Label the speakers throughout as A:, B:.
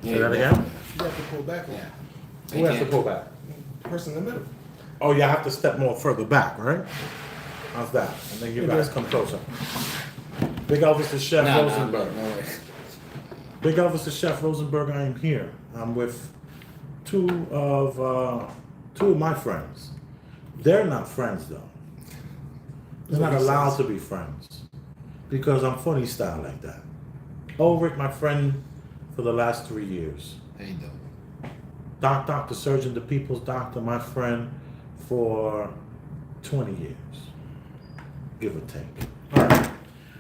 A: Say that again?
B: You have to pull back on
A: Who has to pull back?
B: the person in the middle.
A: Oh, you have to step more further back, right? How's that? And then you guys come closer. Big Elvis the Chef Rosenberg.
C: No way.
A: Big Elvis the Chef Rosenberg, I am here. I'm with two of my friends. They're not friends though. They're not allowed to be friends because I'm funny style like that. Ulrich, my friend for the last 3 years.
C: How you doing?
A: Dr. Surgeon, the people's doctor, my friend for 20 years, give or take. All right.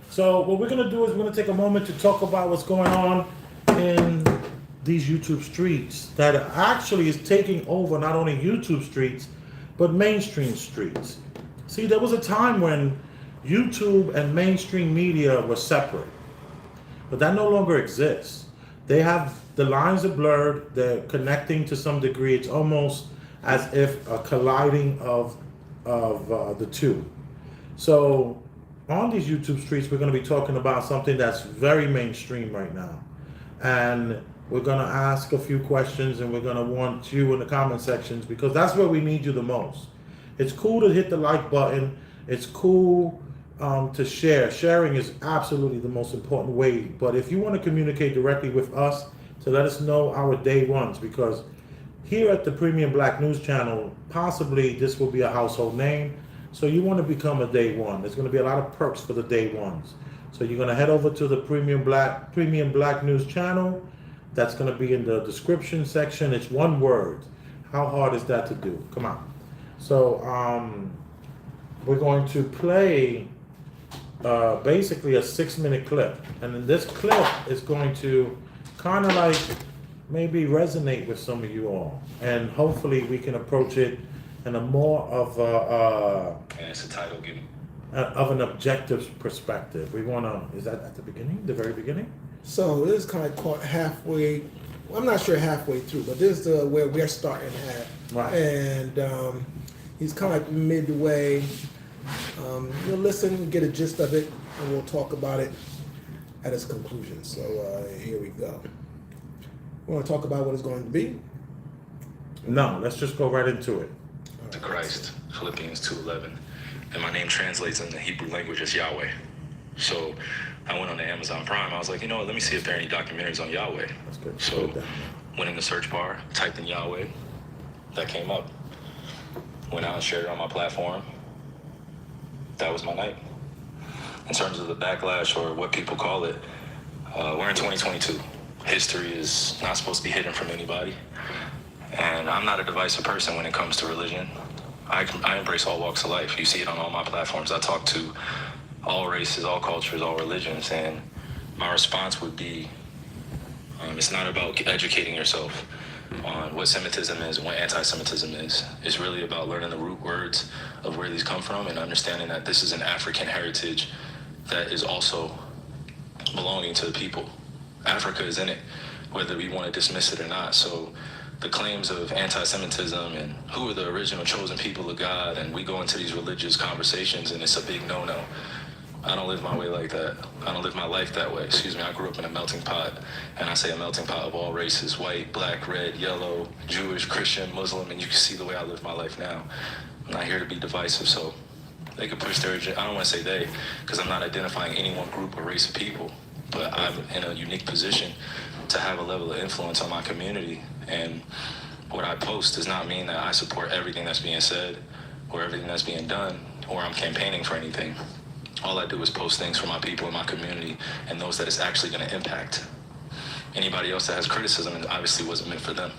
A: So what we're gonna do is we're gonna take a moment to talk about what's going on in these YouTube streets that actually is taking over not only YouTube streets, but mainstream streets. See, there was a time when YouTube and mainstream media were separate, but that no longer exists. The lines are blurred, they're connecting to some degree. It's almost as if a colliding of the two. So on these YouTube streets, we're going to be talking about something that's very mainstream right now. And we're going to ask a few questions, and we're going to want you in the comment sections because that's where we need you the most. It's cool to hit the like button. It's cool to share. Sharing is absolutely the most important way. But if you want to communicate directly with us to let us know our day ones, because here at the Premium Black News Channel, possibly this will be a household name. So you want to become a day one. There's going to be a lot of perks for the day ones. So you're going to head over to the Premium Black News Channel. That's going to be in the description section. It's one word. How hard is that to do? Come on. So we're going to play basically a 6-minute clip. And then this clip is going to kind of like maybe resonate with some of you all. And hopefully we can approach it in a more of
D: it's a title given.
A: Of an objective perspective. We want to, is that at the beginning, the very beginning?
B: So this is kind of caught halfway. I'm not sure halfway through, but this is where we're starting at.
A: Right.
B: And he's kind of like midway. You'll listen, get a gist of it, and we'll talk about it at its conclusion. So here we go. We want to talk about what it's going to be.
A: No, let's just go right into it.
D: To Christ, Philippians 2:11. And my name translates in the Hebrew language as Yahweh. So I went on the Amazon Prime. I was like, you know what, let me see if there are any documentaries on Yahweh.
A: That's good.
D: So went in the search bar, typed in Yahweh. That came up. Went out and shared it on my platform. That was my night. In terms of the backlash or what people call it, we're in 2022. History is not supposed to be hidden from anybody. And I'm not a divisive person when it comes to religion. I embrace all walks of life. You see it on all my platforms. I talk to all races, all cultures, all religions. And my response would be, it's not about educating yourself on what Semitism is and what anti-Semitism is. It's really about learning the root words of where these come from and understanding that this is an African heritage that is also belonging to the people. Africa is in it, whether we want to dismiss it or not. So the claims of anti-Semitism and who are the original chosen people of God, and we go into these religious conversations and it's a big no-no. I don't live my way like that. I don't live my life that way. Excuse me, I grew up in a melting pot, and I say a melting pot of all races, white, black, red, yellow, Jewish, Christian, Muslim, and you can see the way I live my life now. I'm not here to be divisive, so they could push their agenda. I don't want to say they, because I'm not identifying any one group or race of people, but I'm in a unique position to have a level of influence on my community. And what I post does not mean that I support everything that's being said or everything that's being done, or I'm campaigning for anything. All I do is post things for my people in my community and those that it's actually going to impact. Anybody else that has criticism, it obviously wasn't meant for them.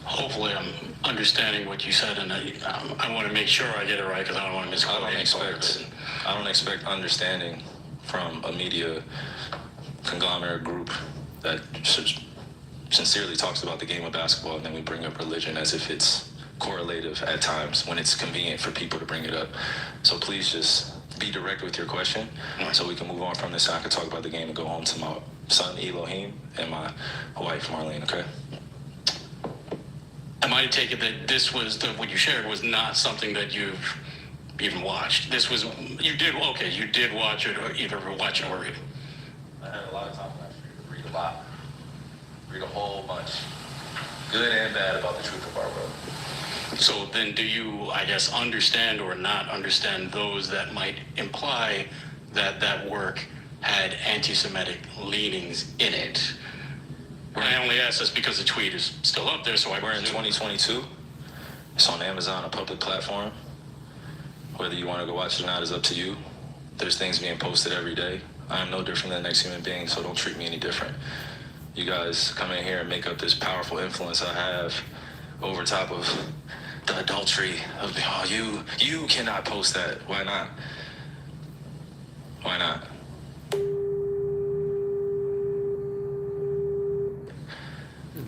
E: Hopefully I'm understanding what you said, and I want to make sure I get it right because I don't want to misquote anything.
D: I don't expect understanding from a media conglomerate group that sincerely talks about the game of basketball, and then we bring up religion as if it's correlative at times when it's convenient for people to bring it up. So please just be direct with your question so we can move on from this, so I can talk about the game and go home to my son Elohim and my wife Marlene, okay?
E: Am I to take it that this was, what you shared was not something that you've even watched? This was, you did watch it, or either watch it or read?
D: I had a lot of time last year to read a lot. Read a whole bunch. Good and bad about the truth of our world.
E: So then do you, I guess, understand or not understand those that might imply that that work had anti-Semitic leanings in it? I only ask this because the tweet is still up there, so
D: We're in 2022. It's on Amazon, a public platform. Whether you want to go watch it or not is up to you. There's things being posted every day. I am no different than the next human being, so don't treat me any different. You guys come in here and make up this powerful influence I have over top of the adultery of, oh, you cannot post that. Why not? Why not?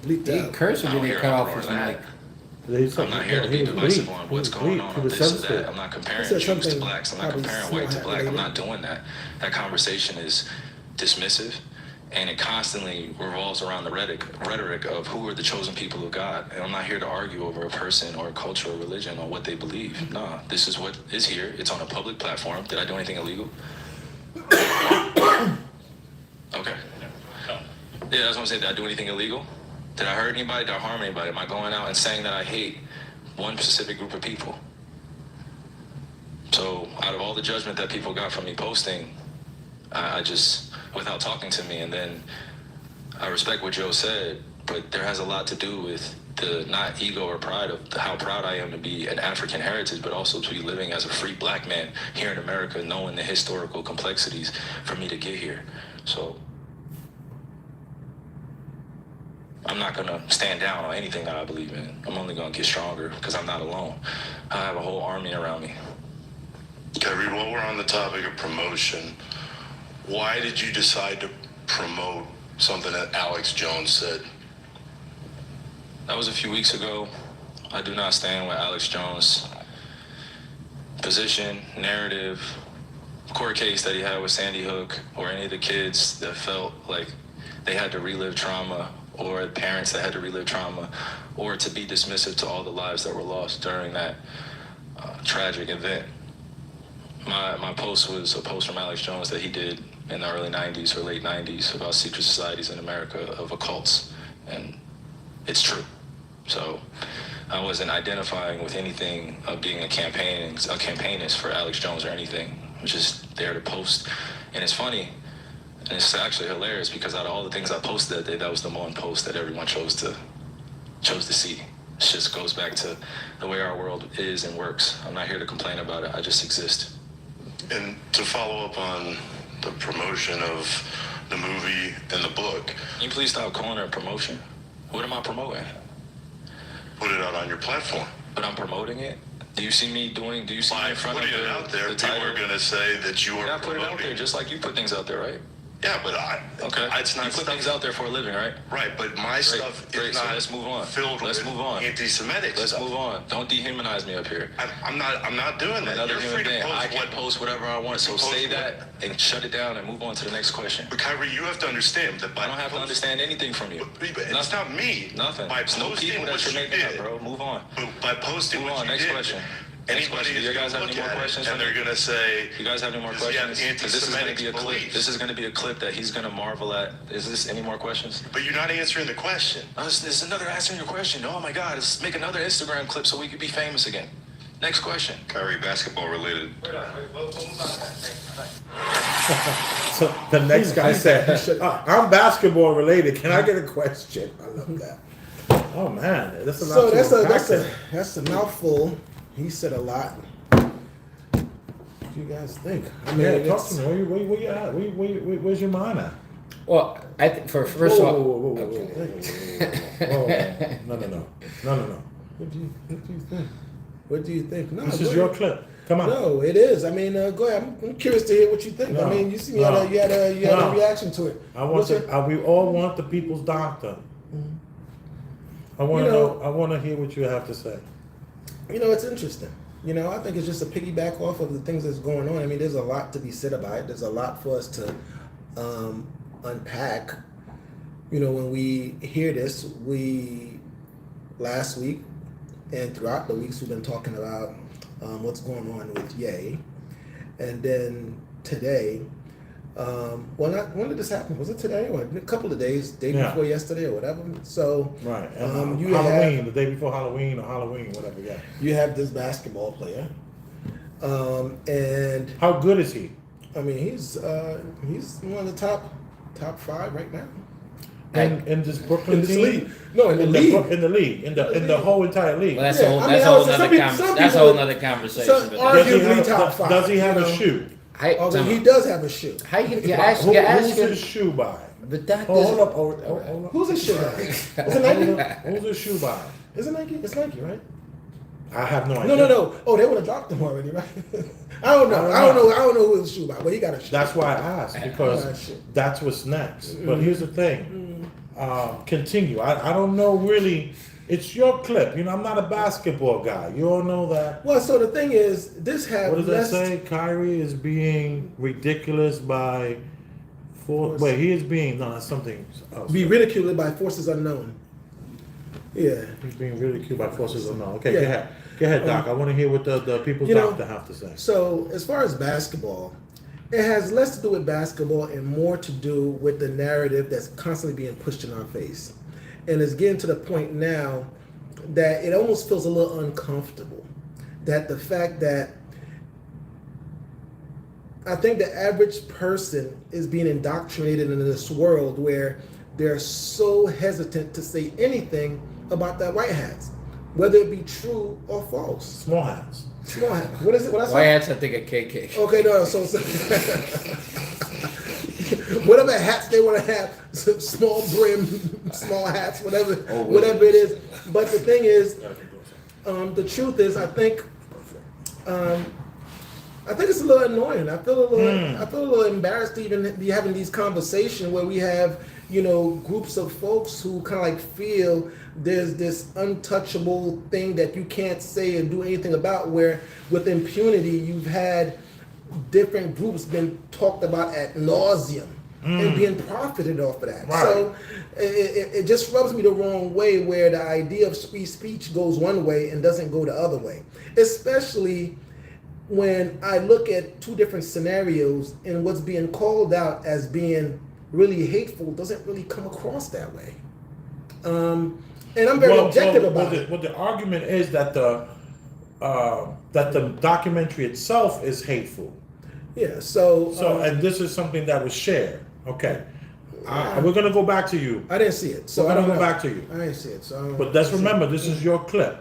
B: Bleep
C: He
B: that.
C: cursed or
D: I
C: did
D: don't
C: he
D: hear
C: cut
D: all
C: off
D: of
C: his
D: that.
C: mic?
D: I'm not here to be divisive on what's going on this or that. I'm not comparing
B: He said
D: Jews to
B: something
D: blacks. I'm not
B: probably
D: comparing white to
B: somewhat
D: black. I'm
B: related.
D: not doing that. That conversation is dismissive, and it constantly revolves around the rhetoric of who are the chosen people of God. And I'm not here to argue over a person or a culture or religion or what they believe. No, this is what is here. It's on a public platform. Did I do anything illegal? Okay. Yeah, that's what I'm saying. Did I do anything illegal? Did I hurt anybody? Did I harm anybody? Am I going out and saying that I hate one specific group of people? So out of all the judgment that people got from me posting, I just, without talking to me, and then I respect what Joe said, but there has a lot to do with the not ego or pride of how proud I am to be an African heritage, but also to be living as a free black man here in America, knowing the historical complexities for me to get here. So I'm not gonna stand down on anything that I believe in. I'm only gonna get stronger because I'm not alone. I have a whole army around me.
F: Kyrie, while we're on the topic of promotion, why did you decide to promote something that Alex Jones said?
D: That was a few weeks ago. I do not stand with Alex Jones' position, narrative, court case that he had with Sandy Hook, or any of the kids that felt like they had to relive trauma, or parents that had to relive trauma, or to be dismissive to all the lives that were lost during that tragic event. My post was a post from Alex Jones that he did in the early 90s or late 90s about secret societies in America of occults, and it's true. So I wasn't identifying with anything of being a campaignist for Alex Jones or anything. I was just there to post. And it's funny, and it's actually hilarious, because out of all the things I posted that day, that was the one post that everyone chose to see. It just goes back to the way our world is and works. I'm not here to complain about it. I just exist.
F: And to follow up on the promotion of the movie and the book,
D: Can you please stop calling it a promotion? What am I promoting?
F: put it out on your platform.
D: But I'm promoting it? Do you see me in
F: By
D: front of
F: putting it
D: the,
F: out there,
D: the
F: people
D: title?
F: are going to say that you are
D: Yeah, I put it out there
F: promoting.
D: just like you put things out there, right?
F: Yeah, but
D: Okay.
F: it's not
D: you put
F: stuff,
D: things out there for a living, right?
F: right, but my stuff
D: Great.
F: is
D: So
F: not
D: let's move on.
F: filled
D: Let's
F: with
D: move on.
F: anti-Semitic
D: Let's
F: stuff.
D: move on. Don't dehumanize me up here.
F: I'm not doing that.
D: Another
F: You're
D: human
F: free to
D: being.
F: post
D: I can
F: what.
D: post whatever I want. So
F: post
D: say
F: what-
D: that and shut it down and move on to the next question.
F: But Kyrie, you have to understand that by
D: I don't have to understand anything from you.
F: But it's not me.
D: Nothing.
F: By
D: It's no
F: posting
D: people
F: what
D: that you're
F: you
D: making up,
F: did,
D: bro. Move on.
F: but by posting
D: Move
F: what
D: on.
F: you
D: Next
F: did,
D: question. Next
F: anybody
D: question. Do
F: is
D: you
F: going
D: guys
F: to
D: have
F: look
D: any more
F: at
D: questions
F: it
D: for
F: and they're
D: me?
F: going to say,
D: You guys have any more
F: does he have
D: questions? 'Cause this is going to
F: anti-Semitic
D: be a clip.
F: beliefs?
D: This is going to be a clip that he's going to marvel at. Is this any more questions?
F: But you're not answering the question.
D: This is another answering your question. Oh my God, let's make another Instagram clip so we could be famous again. Next question.
F: Kyrie, basketball related.
A: So the next guy said, I'm basketball related. Can I get a question? I love that. Oh man, that's a lot.
B: So
A: to
B: that's a mouthful. He said a lot. What do you guys think? I mean,
A: Yeah, talk
B: it's-
A: to me. Where you at? Where's your mind at?
C: Well, I think for first
A: Whoa,
C: off,
A: whoa, whoa, whoa, whoa, whoa, whoa, whoa. No. What do you think?
B: What do you think? No,
A: This
B: go
A: is your
B: ahead.
A: clip. Come on.
B: No, it is. I mean, go ahead. I'm curious to hear what you think.
A: No,
B: I mean, you see, you
A: no,
B: had a
A: no.
B: reaction to it.
A: I want
B: What's
A: to.
B: your-
A: We all want the people's doctor. I want to
B: You know-
A: know. I want to hear what you have to say.
B: it's interesting. I think it's just a piggyback off of the things that's going on. I mean, there's a lot to be said about it. There's a lot for us to unpack. When we hear this, last week and throughout the weeks we've been talking about what's going on with Ye, and then today When did this happen? Was it today or a couple of days? Day
A: Yeah.
B: before yesterday or whatever. So
A: Right. And
B: you
A: Halloween,
B: have
A: the day before Halloween or Halloween, whatever. Yeah.
B: you have this basketball player, and
A: How good is he?
B: I mean he's one of the top 5 right now
A: In this Brooklyn
B: in this
A: team?
B: league. No, in the league.
A: In the league. In the whole entire league.
C: Well, that's
B: Yeah,
C: a whole,
B: I mean,
C: that's a
B: I
C: whole
B: would say
C: nother
B: some people-
C: that's a whole nother conversation.
B: some
C: but
B: are-
C: that's-
B: arguably top 5,
A: Does he have
B: you
A: a
B: know?
A: shoe?
B: Although he
C: How
B: does have a shoe.
C: you ask
A: Who's
C: asking,
A: his shoe by?
C: but that
A: Hold
C: doesn't.
A: up. Hold up.
B: Who's his shoe guy? Is it
A: Hold
B: Nike?
A: up. Who's his shoe by?
B: Is it Nike? It's Nike, right?
A: I have no idea.
B: No. Oh, they would have dropped him already, right? I don't know. I don't know who his shoe by, but he got a shoe.
A: That's why I asked, because
B: Oh, shit.
A: that's what's next. But here's the thing. Continue. I don't know really. It's your clip. You know, I'm not a basketball guy. You all know that.
B: Well, so the thing is, this has
A: What does that
B: less.
A: say? Kyrie is being ridiculous by force. Wait, he is being. No, that's something else.
B: Be ridiculed by forces unknown. Yeah.
A: He's being ridiculed by forces unknown. Okay,
B: Yeah.
A: go ahead. Go ahead, Doc. I want to hear what the people's
B: You know,
A: doctor have to say.
B: So as far as basketball, it has less to do with basketball and more to do with the narrative that's constantly being pushed in our face. And it's getting to the point now that it almost feels a little uncomfortable. That the fact that I think the average person is being indoctrinated into this world where they're so hesitant to say anything about that white hats, whether it be true or false.
A: Small hats.
B: Small hat. What is it? What I
C: Why
B: say?
C: hats? I think a KK.
B: Okay, no. So whatever hats they want to have, small brim, small hats, whatever it is. But the thing is, the truth is, I think it's a little annoying. I feel a little embarrassed to even be having these conversations where we have, groups of folks who kind of like feel there's this untouchable thing that you can't say and do anything about, where with impunity you've had different groups been talked about ad nauseum and being profited off of that.
A: Right.
B: So it just rubs me the wrong way, where the idea of free speech goes one way and doesn't go the other way, especially when I look at two different scenarios and what's being called out as being really hateful doesn't really come across that way. And I'm very objective about it.
A: Well, the argument is that the documentary itself is hateful.
B: Yeah, so
A: And this is something that was shared. Okay. We're going to go back to you.
B: I didn't see it, so
A: We're
B: I
A: going
B: don't
A: to go
B: know.
A: back to you.
B: I didn't see it, so.
A: But let's remember, this is your clip.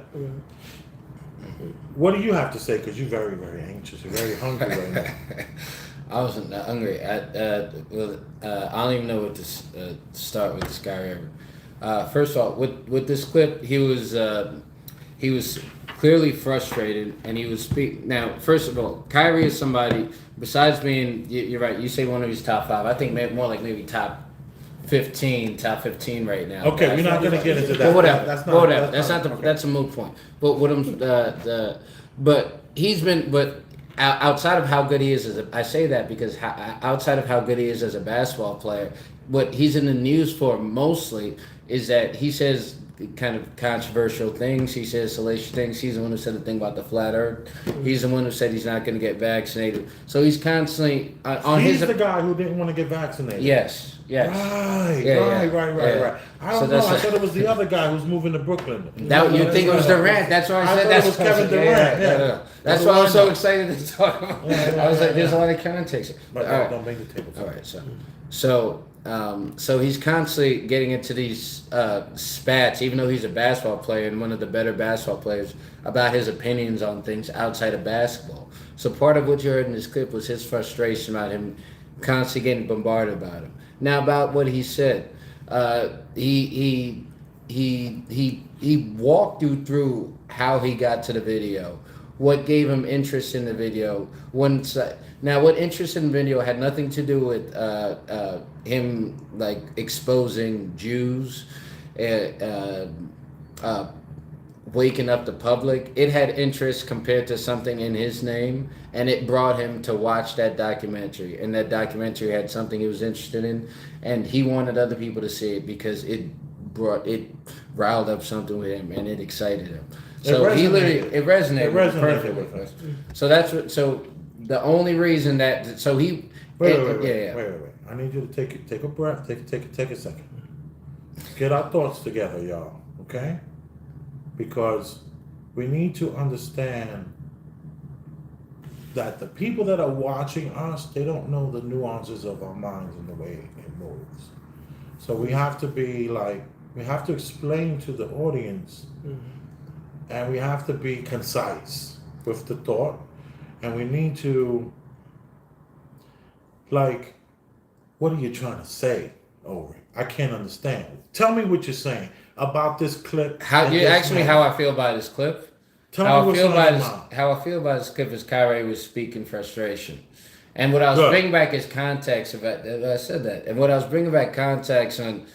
A: What do you have to say? Because you're very, very anxious. You're very hungry right now.
C: I wasn't that hungry. I don't even know what to start with this guy ever. First of all, with this clip, he was clearly frustrated, and he was speaking. Now, first of all, Kyrie is somebody. Besides being, you're right. You say one of his top 5. I think more like maybe top 15 right now.
A: Okay, we're not going to get into that.
C: But whatever.
A: That's
C: That's a moot point. But what I'm outside of how good he is I say that because outside of how good he is as a basketball player, what he's in the news for mostly is that he says kind of controversial things. He says salacious things. He's the one who said the thing about the flat earth. He's the one who said he's not going to get vaccinated. So he's constantly on
A: He's
C: his.
A: the guy who didn't want to get vaccinated.
C: Yes.
A: Right. I don't know. I thought it was the other guy who's moving to Brooklyn.
C: You think it was Durant? That's why I said
A: thought
C: that's
A: it was Kevin Durant. Yeah.
C: That's why I was so excited to talk about. I was like, there's a lot of context.
A: But
C: All right.
A: don't bang the table.
C: All right, so he's constantly getting into these spats, even though he's a basketball player and one of the better basketball players, about his opinions on things outside of basketball. So part of what you heard in this clip was his frustration about him constantly getting bombarded about him. Now about what he said, he walked you through how he got to the video, what gave him interest in the video. Now, what interest in the video had nothing to do with him like exposing Jews, waking up the public. It had interest compared to something in his name, and it brought him to watch that documentary. And that documentary had something he was interested in, and he wanted other people to see it because it riled up something with him and it excited him. So it resonated
A: with him.
C: So that's what. So the only reason that he
A: Wait. I need you to take a breath. Take a second. Get our thoughts together, y'all. Okay? Because we need to understand that the people that are watching us, they don't know the nuances of our minds and the way it moves. So we have to be like, we have to explain to the audience, and we have to be concise with the thought, and we need to, like, what are you trying to say over it? I can't understand. Tell me what you're saying about this clip.
C: How you asked me how I feel about this clip?
A: Tell me what's on your mind.
C: How I feel about this clip is Kyrie was speaking frustration, and what I was bringing back is context of it. I said that, and what I was bringing back context on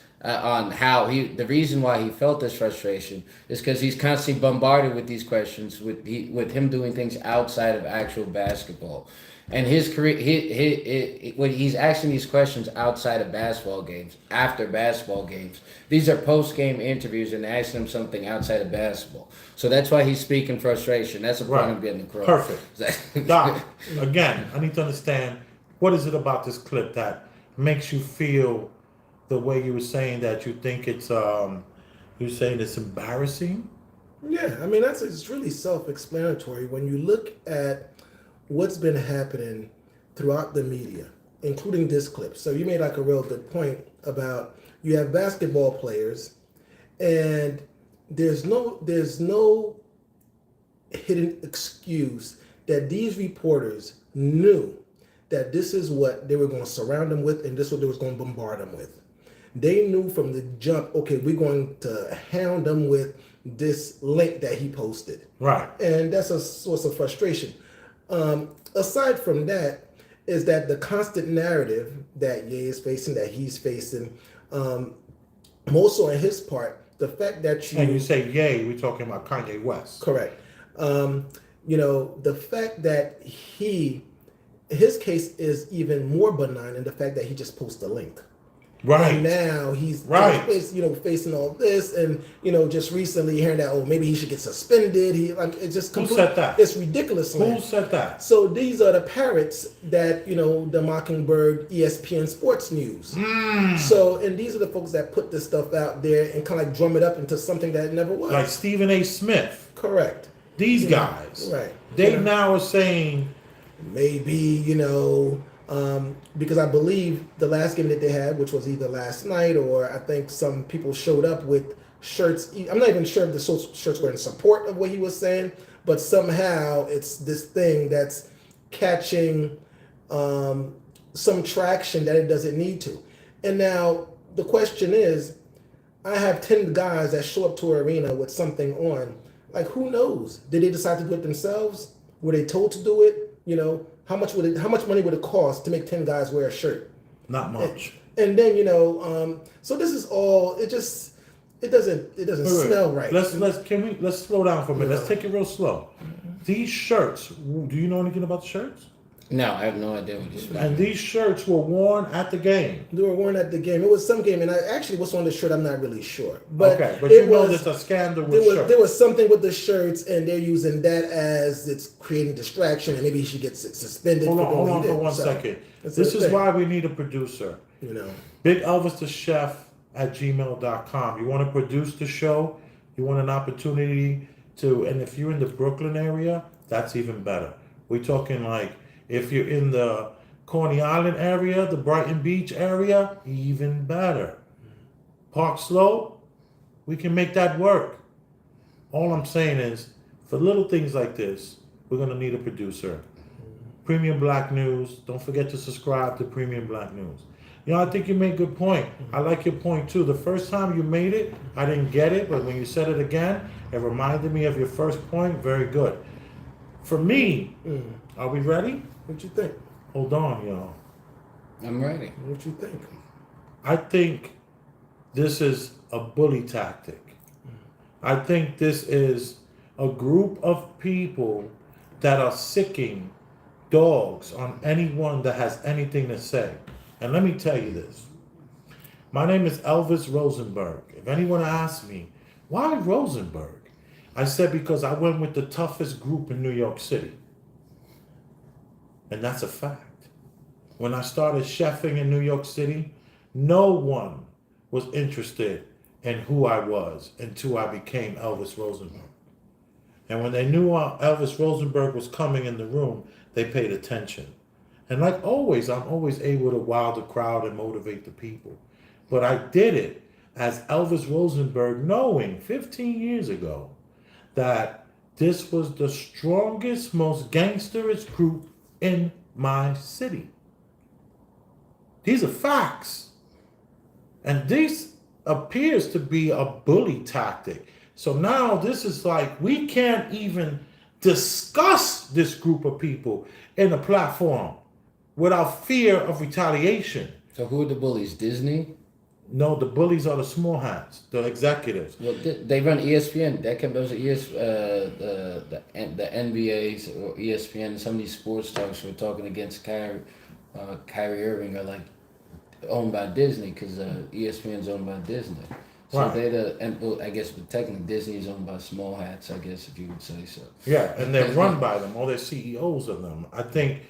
C: how the reason why he felt this frustration is because he's constantly bombarded with these questions with him doing things outside of actual basketball. And his career, when he's asking these questions outside of basketball games, after basketball games, these are post-game interviews and asking him something outside of basketball. So that's why he's speaking frustration. That's the point I'm getting across.
A: Perfect. Doc, again, I need to understand, what is it about this clip that makes you feel the way you were saying that you think it's, you're saying it's embarrassing?
B: Yeah, I mean, it's really self-explanatory. When you look at what's been happening throughout the media, including this clip. So you made like a real good point about you have basketball players, and there's no hidden excuse that these reporters knew that this is what they were going to surround them with, and this is what they was going to bombard them with. They knew from the jump, okay, we're going to hound them with this link that he posted.
A: Right.
B: And that's a source of frustration. Aside from that, is that the constant narrative that Ye is facing, that he's facing, more so on his part, the fact that
A: And you say Ye, we're talking about Kanye West.
B: Correct. The fact that his case is even more benign in the fact that he just posted a link.
A: Right.
B: And now he's facing all this, and just recently hearing that maybe he should get suspended. It's just
A: Who said that?
B: It's ridiculous.
A: Who said that?
B: So these are the parrots that the Mockingbird, ESPN Sports News. So and these are the folks that put this stuff out there and kind of like drum it up into something that it never was.
A: Like Stephen A. Smith.
B: Correct.
A: These guys.
B: Right.
A: They now are saying
B: maybe because I believe the last game that they had, which was either last night or I think some people showed up with shirts. I'm not even sure if the shirts were in support of what he was saying, but somehow it's this thing that's catching some traction that it doesn't need to. And now the question is, I have 10 guys that show up to an arena with something on. Like, who knows? Did they decide to do it themselves? Were they told to do it? How much money would it cost to make 10 guys wear a shirt?
A: not much.
B: And then so this is all. It doesn't smell right.
A: Let's slow down for a minute. Let's take it real slow. These shirts. Do you know anything about the shirts?
C: No, I have no idea what you're saying.
A: And these shirts were worn at the game.
B: They were worn at the game. It was some game, and I actually what's on the shirt, I'm not really sure. But
A: okay, but you know there's a scandal with shirts.
B: There was something with the shirts, and they're using that as it's creating distraction, and maybe he should get suspended.
A: Hold on for one second. This is why we need a producer. Big Elvis the Chef at gmail.com. You want to produce the show? You want an opportunity to, and if you're in the Brooklyn area, that's even better. We're talking like, if you're in the Coney Island area, the Brighton Beach area, even better. Park Slope, we can make that work. All I'm saying is, for little things like this, we're going to need a producer. Premium Black News. Don't forget to subscribe to Premium Black News. I think you made a good point. I like your point too. The first time you made it, I didn't get it, but when you said it again, it reminded me of your first point. Very good. For me, are we ready?
B: What you think?
A: Hold on, y'all.
C: I'm ready.
B: What you think?
A: I think this is a bully tactic. I think this is a group of people that are sicking dogs on anyone that has anything to say. And let me tell you this. My name is Elvis Rosenberg. If anyone asks me, why Rosenberg? I said because I went with the toughest group in New York City. And that's a fact. when I started chefing in New York City, no one was interested in who I was until I became Elvis Rosenberg. And when they knew Elvis Rosenberg was coming in the room, they paid attention. And like always, I'm always able to wow the crowd and motivate the people. But I did it as Elvis Rosenberg, knowing 15 years ago that this was the strongest, most gangsterist group in my city. These are facts. And this appears to be a bully tactic. So now this is like, we can't even discuss this group of people in a platform without fear of retaliation.
C: So who are the bullies? Disney?
A: No, the bullies are the small hats, the executives.
C: Well, they run ESPN. That can those are the NBA's or ESPN. Some of these sports talks we're talking against Kyrie Irving are like owned by Disney because ESPN's owned by Disney. So
A: Right.
C: I guess, but technically Disney is owned by small hats. I guess if you would say so.
A: Yeah, and they're run by them, or they're CEOs of them. I think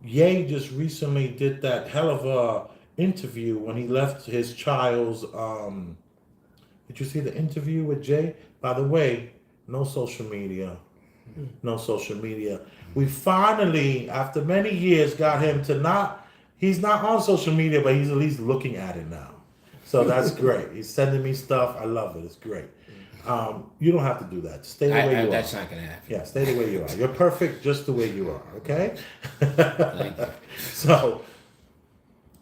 A: Ye just recently did that hell of a interview when he left his child's. Did you see the interview with Jay? By the way, no social media. No social media. We finally, after many years, got him to not. He's not on social media, but he's at least looking at it now. So that's great. He's sending me stuff. I love it. It's great. You don't have to do that. Stay the way you
C: That's
A: are.
C: not gonna happen.
A: Yeah, stay the way you are. You're perfect just the way you are, okay?
C: Thank you.
A: So,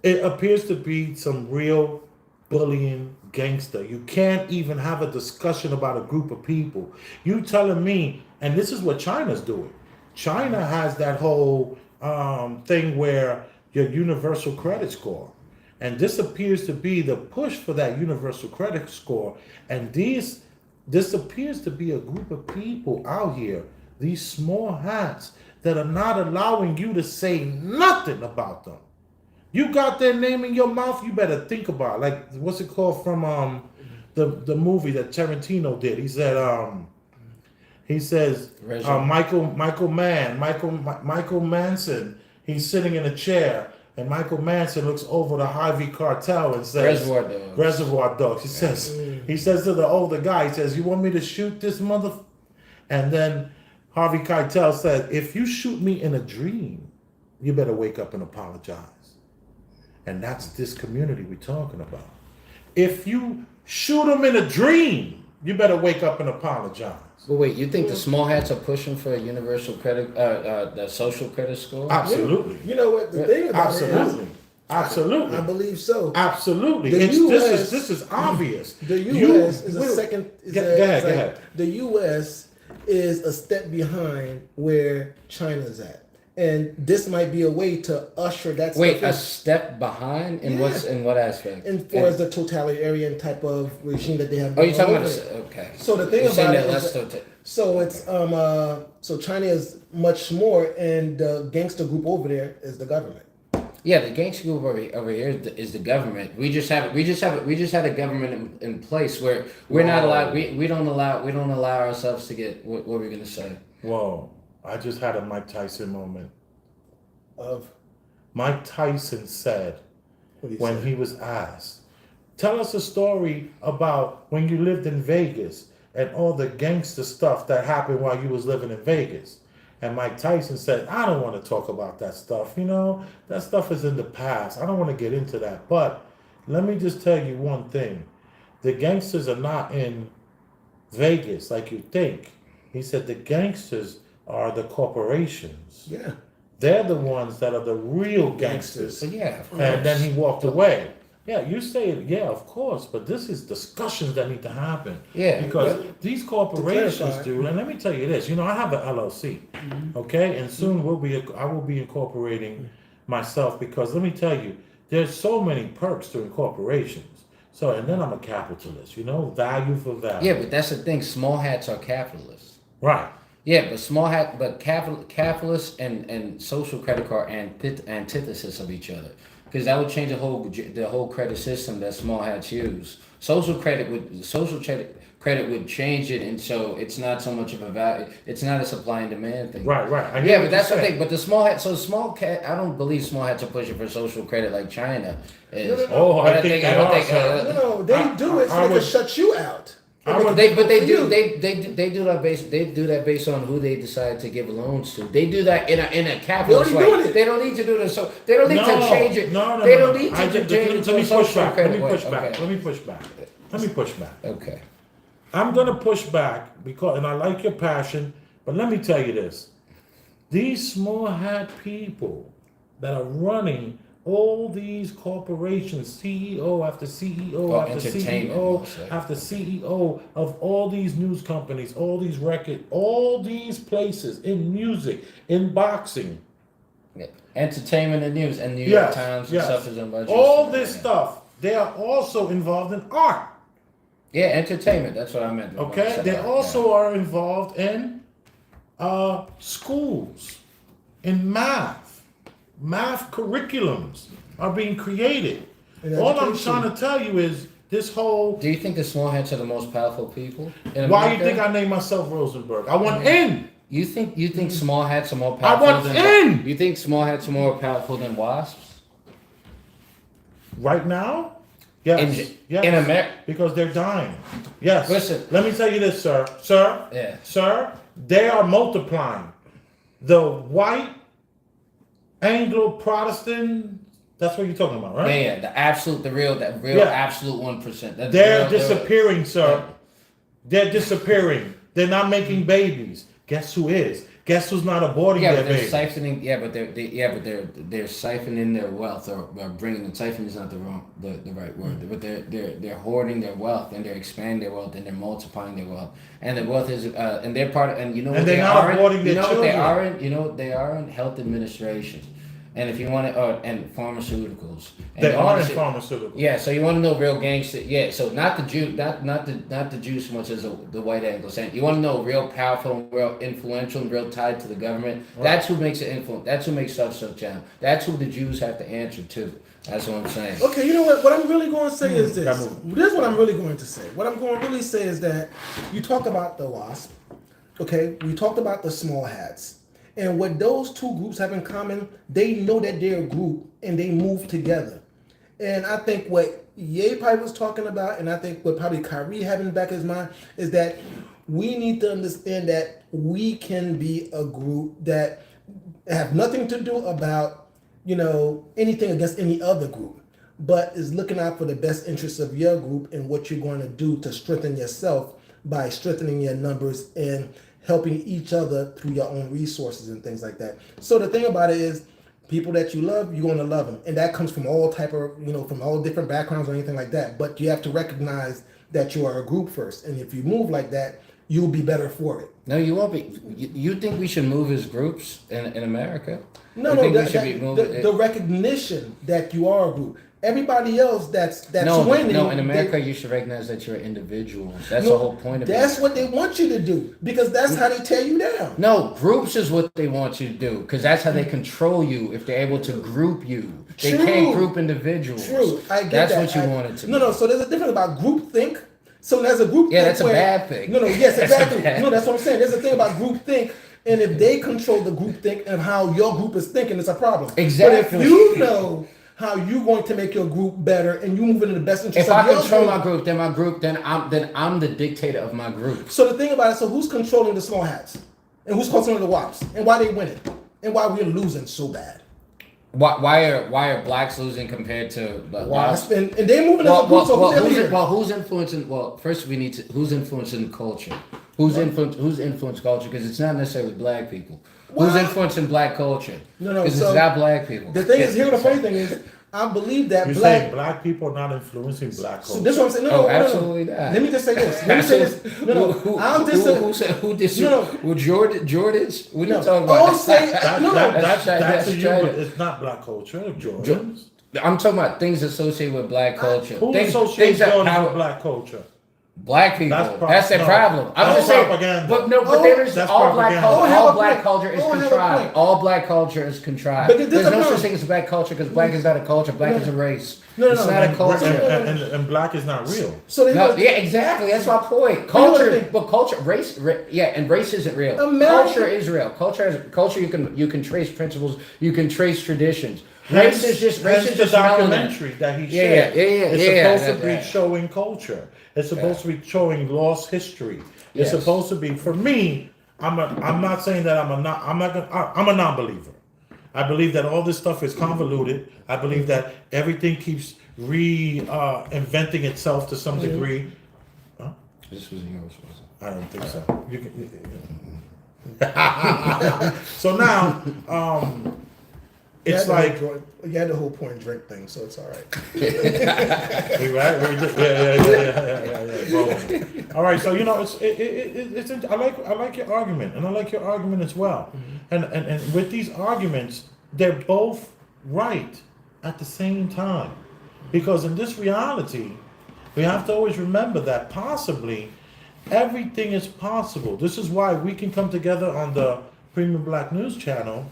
A: it appears to be some real bullying gangster. You can't even have a discussion about a group of people. You telling me, and this is what China's doing. China has that whole thing where your universal credit score. And this appears to be the push for that universal credit score. And this appears to be a group of people out here, these small hats, that are not allowing you to say nothing about them. You got their name in your mouth, you better think about it. Like, what's it called from the movie that Tarantino did? He says Michael Manson, he's sitting in a chair. And Michael Manson looks over the Harvey cartel and says, Reservoir Dogs. He says to the older guy, he says, you want me to shoot this mother? And then Harvey Keitel said, if you shoot me in a dream, you better wake up and apologize. And that's this community we're talking about. If you shoot him in a dream, you better wake up and apologize.
C: But wait, you think the small hats are pushing for a universal credit, the social credit score?
A: Absolutely.
B: You know what the thing about
A: Absolutely.
B: it is?
A: Absolutely.
B: I believe so.
A: Absolutely.
B: The US
A: this is obvious.
B: The U.S. is a second.
A: Go ahead.
B: The U.S. is a step behind where China's at, and this might be a way to usher that.
C: Wait,
B: stuff
C: a step behind in what aspect?
B: in for the totalitarian type of regime that they have.
C: Oh, you're talking
B: over
C: about
B: there.
C: okay.
B: So the thing
C: You're saying
B: about it
C: that
B: is
C: less
B: so it's so China is much more, and the gangster group over there is the government.
C: Yeah, the gangster group over here is the government. We just had a government in place where we're not allowed. We don't allow ourselves to get what were we gonna say?
A: Whoa! I just had a Mike Tyson moment.
B: Of
A: Mike Tyson said
B: what do you
A: when
B: say?
A: he was asked, "Tell us a story about when you lived in Vegas and all the gangster stuff that happened while you was living in Vegas." And Mike Tyson said, "I don't want to talk about that stuff. You know, that stuff is in the past. I don't want to get into that. But let me just tell you one thing. The gangsters are not in Vegas like you think." He said the gangsters are the corporations.
B: Yeah.
A: They're the ones that are the real gangsters.
C: So yeah, of course.
A: And then he walked away. Yeah, you say it, yeah, of course, but this is discussions that need to happen.
C: Yeah,
A: Because
B: but
A: these corporations,
B: clarify-
A: dude, and let me tell you this, you know, I have an LLC, okay? And soon I will be incorporating myself because let me tell you, there's so many perks to incorporations. So, and then I'm a capitalist, you know, value for value.
C: Yeah, but that's the thing. Small hats are capitalists.
A: Right.
C: Yeah, but capitalists and social credit card antithesis of each other. because that would change the whole credit system that small hats use. Social credit would change it, and so it's not so much of a value. It's not a supply and demand thing.
A: Right. I hear
C: Yeah,
A: what
C: but that's
A: you're
C: the
A: saying.
C: thing. But the small hat, so small cat, I don't believe small hats are pushing for social credit like China is.
A: Oh,
C: But
A: I think they are, sir.
B: No, they do it so
A: I
B: they can
A: would-
B: shut you out.
A: I would-
C: They
B: For you.
C: do that based on who they decide to give loans to. They do that in a capitalist
B: already
C: way.
B: doing it.
C: They don't need to do this. So they don't need to change it.
A: No.
C: They don't need
A: I
C: to
A: just-
C: change it
A: Let
C: to
A: me
C: a
A: push
C: social
A: back. Let
C: credit
A: me
C: way.
A: push back.
C: Okay.
A: Let me push back. Let me push back.
C: Okay.
A: I'm gonna push back because, and I like your passion, but let me tell you this: these small hat people that are running all these corporations, CEO after CEO
C: Well,
A: after
C: entertainment,
A: CEO
C: mostly.
A: after CEO of all these news companies, all these all these places in music, in boxing,
C: Yeah. Entertainment and news and New York
A: yes,
C: Times and
A: yes.
C: stuff is on budget.
A: All this stuff, they are also involved in art.
C: Yeah, entertainment. That's what I meant. when I
A: Okay,
C: said
A: they
C: that,
A: also are involved in schools, in math curriculums are being created.
B: In
A: All I'm
B: education.
A: trying to tell you is this whole.
C: Do you think the small hats are the most powerful people in
A: Why
C: America?
A: you think I named myself Rosenberg? I want in.
C: You think small hats are more
A: I
C: powerful
A: want
C: than
A: in.
C: You think small hats are more powerful than wasps?
A: Right now, yes, yes,
C: in America.
A: because they're dying. Yes.
C: Listen.
A: Let me tell you this, sir,
C: Yeah.
A: sir. They are multiplying. The white Anglo-Protestant. That's what you're talking about, right?
C: Yeah, the real
A: Yeah.
C: absolute 1%.
A: They're disappearing, sir. They're disappearing. They're not making babies. Guess who is? Guess who's not aborting
C: Yeah,
A: their
C: but they're
A: baby?
C: siphoning. Yeah, but they're siphoning their wealth, or bringing. Siphon is not the right word, but they're hoarding their wealth, and they're expanding their wealth, and they're multiplying their wealth, and the wealth is and they're part of, and you know what
A: And they're
C: they
A: not
C: are in?
A: aborting
C: You
A: their
C: know what they
A: children.
C: are in? You know what they are in? Health administration, and if you want to, and pharmaceuticals. And
A: They
C: you
A: are
C: wanna
A: in
C: see-
A: pharmaceuticals.
C: Yeah, so you want to know real gangster? Yeah, so not the Jew, not the Jews so much as the white Anglo-Saxon. You want to know real powerful, real influential, and real tied to the government.
A: Right.
C: That's who makes it influence. That's who makes stuff shut down. That's who the Jews have to answer to. That's what I'm saying.
B: Okay, you know what? What I'm really going to say is this.
A: Come on.
B: This is what I'm really going to say. What I'm going to really say is that you talk about the WASP. Okay, we talked about the small hats. And what those two groups have in common, they know that they're a group and they move together. And I think what Ye probably was talking about, and I think what probably Kyrie had in the back of his mind, is that we need to understand that we can be a group that have nothing to do about, anything against any other group, but is looking out for the best interests of your group and what you're going to do to strengthen yourself by strengthening your numbers and helping each other through your own resources and things like that. So the thing about it is, people that you love, you're going to love them. And that comes from all type of, from all different backgrounds or anything like that. But you have to recognize that you are a group first. And if you move like that, you'll be better for it.
C: No, you won't be. You think we should move as groups in America?
B: No,
C: You
B: no,
C: think we
B: that,
C: should be moving?
B: the recognition that you are a group. Everybody else that's winning.
C: No, in America, you should recognize that you're an individual. That's
B: No,
C: the whole point of it.
B: That's what they want you to do because that's how they tear you down.
C: No, groups is what they want you to do because that's how they control you. If they're able to group you, they
B: True.
C: can't group individuals.
B: True, I get
C: That's
B: that.
C: what you wanted to.
B: No. So there's a difference about group think. So there's a group.
C: Yeah,
B: think
C: that's a
B: where,
C: bad thing.
B: No, yes,
C: That's a
B: exactly.
C: bad
B: No, that's what I'm saying. There's a thing about group think, and if they control the group think and how your group is thinking, it's a problem.
C: Exactly.
B: But if you know how you're going to make your group better and you move in the best interest
C: If
B: of
C: I
B: your
C: control
B: group,
C: my group, then I'm the dictator of my group.
B: So the thing about it, so who's controlling the small hats? And who's controlling the WAPs? And why they winning? And why we're losing so bad?
C: Why are blacks losing compared to
B: WASP and they moving as a group, so who's their leader?
C: who's influencing? Well, first we need to who's influencing culture? Who's influenced culture? Because it's not necessarily black people. Who's
B: Well,
C: influencing black culture?
B: No,
C: Because
B: so
C: it's not black people.
B: The thing is, here the funny thing is, I believe that
A: You're
B: black.
A: saying black people are not influencing black
B: So
A: culture.
B: this is what I'm saying. No,
C: Oh,
B: no, no, no.
C: absolutely not.
B: Let me just say this. Let me say this. No. I'm just
C: who dis?
B: No.
C: Well, Jordans? What are
B: No.
C: you talking
B: All
C: about?
B: say no.
A: That's
C: That's
A: to you,
C: China.
A: but it's not black culture. Jordans.
C: I'm talking about things associated with black culture.
A: Who
C: things
A: associates
C: that
A: Jordans
C: power-
A: with black culture?
C: Black people.
A: That's
C: Their
A: no,
C: problem. I'm
A: that's
C: just saying,
A: propaganda.
C: but no, but
B: Oh,
C: there's
A: that's
C: all black
A: propaganda.
C: culture.
B: Oh, I have
C: All
B: a
C: black
B: point.
C: culture is
B: Oh, I have a
C: contrived.
B: point.
C: All black culture is contrived.
B: But there's
C: There's
B: a
C: no such
B: problem.
C: thing as black culture because black is not a culture. Black is a race.
B: No,
C: it's not a
A: And,
C: culture.
A: and black is not real.
B: So they
C: No,
B: want-
C: yeah, exactly. That's my point.
B: you know what I
C: Culture,
B: think?
C: but culture, and race isn't real.
B: America-
C: Culture is real. Culture. You can trace principles. You can trace traditions.
A: Hence,
C: Race is just
A: the
C: melanin.
A: documentary that he shared. It's supposed to be showing culture. It's supposed to be showing lost history. It's
C: Yes.
A: supposed to be, for me, I'm not saying that I'm a non-believer. I believe that all this stuff is convoluted. I believe that everything keeps inventing itself to some degree.
C: This was yours, was it?
A: I don't think so. You can, so now, it's like,
B: you had the whole point drink thing, so it's all right.
A: right? Yeah. Well, all right. So it's I like your argument, and I like your argument as well. And with these arguments, they're both right at the same time, because in this reality, we have to always remember that possibly everything is possible. This is why we can come together on the Premium Black News Channel,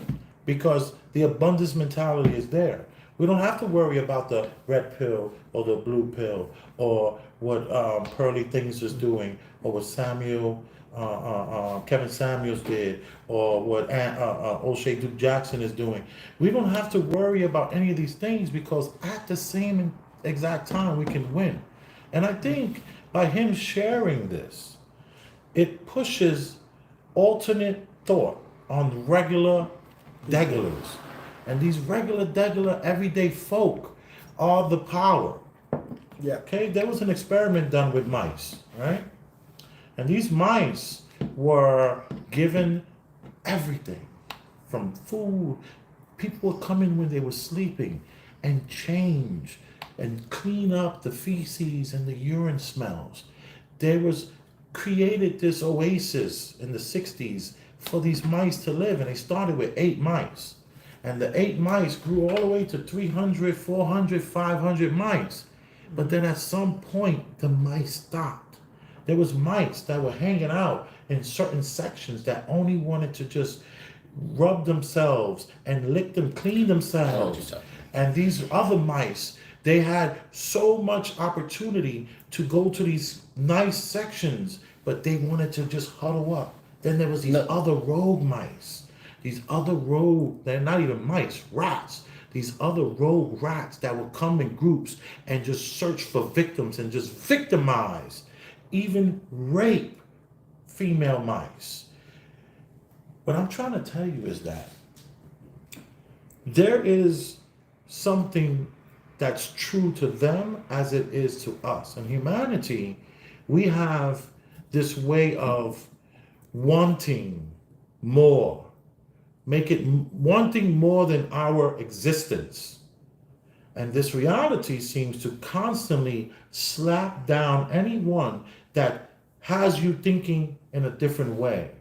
A: because the abundance mentality is there. We don't have to worry about the red pill or the blue pill or what Pearly Things is doing or what Kevin Samuels did or what O'Shea Duke Jackson is doing. We don't have to worry about any of these things, because at the same exact time we can win. And I think by him sharing this, it pushes alternate thought on regular degulars. And these regular everyday folk are the power.
B: Yeah.
A: Okay, there was an experiment done with mice, right? And these mice were given everything from food. People would come in when they were sleeping and change and clean up the feces and the urine smells. There was created this oasis in the 60s for these mice to live, and they started with 8 mice. And the 8 mice grew all the way to 300, 400, 500 mice. But then at some point, the mice stopped. There was mice that were hanging out in certain sections that only wanted to just rub themselves and lick them, clean themselves. And these other mice, they had so much opportunity to go to these nice sections, but they wanted to just huddle up. Then there was these other rogue mice. These other rogue, they're not even mice, rats. These other rogue rats that would come in groups and just search for victims and just victimize, even rape female mice. What I'm trying to tell you is that there is something that's true to them as it is to us. In humanity, we have this way of wanting more. Wanting more than our existence. And this reality seems to constantly slap down anyone that has you thinking in a different way.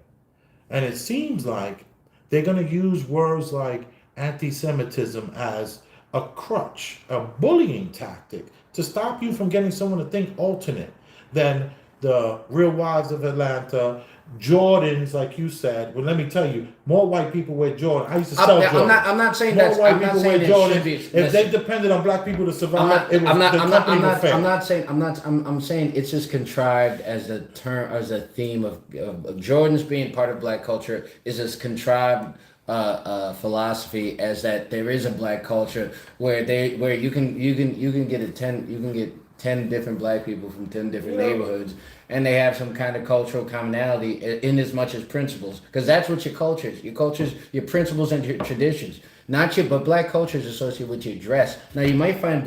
A: And it seems like they're going to use words like anti-Semitism as a crutch, a bullying tactic to stop you from getting someone to think alternate than the Real Wives of Atlanta, Jordans, like you said. Well, let me tell you, more white people wear Jordan. I used to sell Jordans.
C: I'm not saying
A: more
C: that's.
A: white
C: I'm not
A: people
C: saying
A: wear
C: it
A: Jordans.
C: should be.
A: If they depended on black people to survive,
C: I'm saying it's just contrived as a term, as a theme of Jordans being part of black culture is as contrived philosophy as that there is a black culture where you can get 10 different black people from 10 different neighborhoods, and they have some kind of cultural commonality in as much as principles, because that's what your culture is. Your culture is your principles and your traditions. But black culture is associated with your dress. Now you might find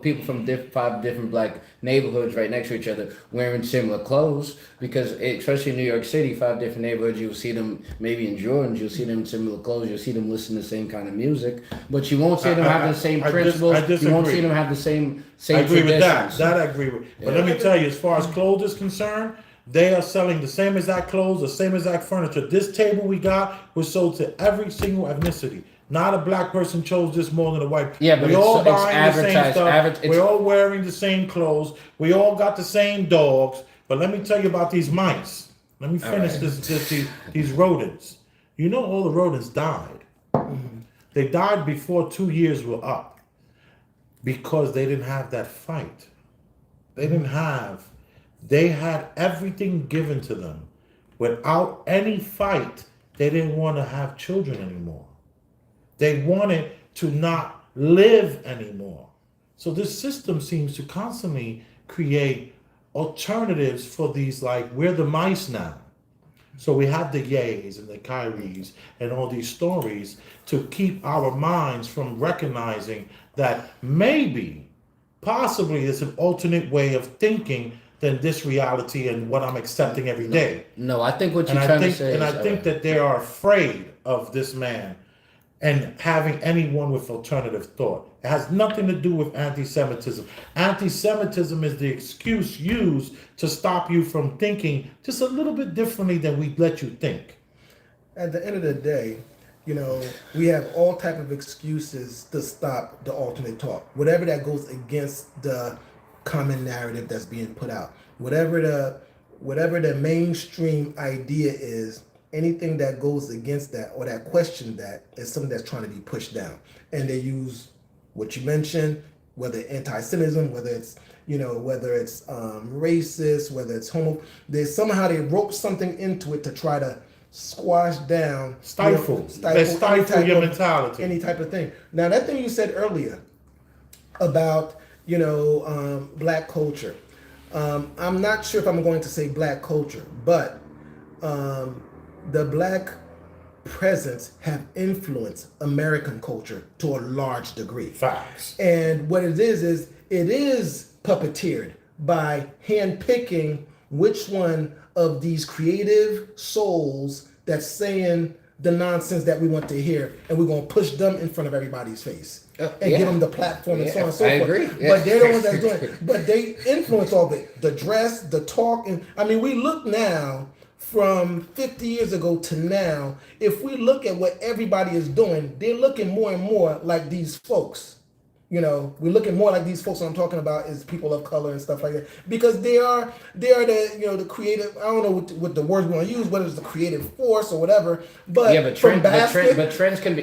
C: people from 5 different black neighborhoods right next to each other wearing similar clothes, because especially in New York City, 5 different neighborhoods, you'll see them maybe in Jordans, you'll see them in similar clothes, you'll see them listen to the same kind of music, but you won't see them have the same principles. You won't see them have the same
A: I agree with
C: traditions.
A: that. That I agree with. But let me tell you, as far as clothes is concerned, they are selling the same exact clothes, the same exact furniture. This table we got was sold to every single ethnicity. Not a black person chose this more than a white.
C: Yeah, but
A: we all
C: it's
A: buying the same
C: advertised.
A: stuff. We're all wearing the same clothes. We all got the same dogs. But let me tell you about these mice. Let me finish these rodents. You know all the rodents died. They died before 2 years were up because they didn't have that fight. They had everything given to them. Without any fight, they didn't want to have children anymore. They wanted to not live anymore. So this system seems to constantly create alternatives for these, like, we're the mice now. So we have the Yays and the Kyries and all these stories to keep our minds from recognizing that maybe, possibly, there's an alternate way of thinking than this reality and what I'm accepting every day.
C: No, I think what you're trying to say
A: And I think that they are afraid of this man and having anyone with alternative thought. It has nothing to do with anti-Semitism. Anti-Semitism is the excuse used to stop you from thinking just a little bit differently than we let you think.
B: At the end of the day, we have all type of excuses to stop the alternate talk. Whatever that goes against the common narrative that's being put out. Whatever the mainstream idea is, anything that goes against that or that question that is something that's trying to be pushed down. And they use what you mentioned, whether anti-Semitism, whether it's racist, whether it's homo. They rope something into it to try to squash down,
A: stifle your mentality,
B: any type of thing. Now that thing you said earlier about black culture, I'm not sure if I'm going to say black culture, but the black presence have influenced American culture to a large degree.
A: Facts.
B: And what it is it is puppeteered by handpicking which one of these creative souls that's saying the nonsense that we want to hear, and we're going to push them in front of everybody's face and give them the platform and so on and so forth.
C: I agree.
B: But they're the ones that's doing it. But they influence all of it. The dress, the talk. And I mean, we look now from 50 years ago to now, if we look at what everybody is doing, they're looking more and more like these folks. We're looking more like these folks. What I'm talking about is people of color and stuff like that, because they are the the creative. I don't know what the words we want to use, whether it's the creative force or whatever. But
C: yeah, but trends can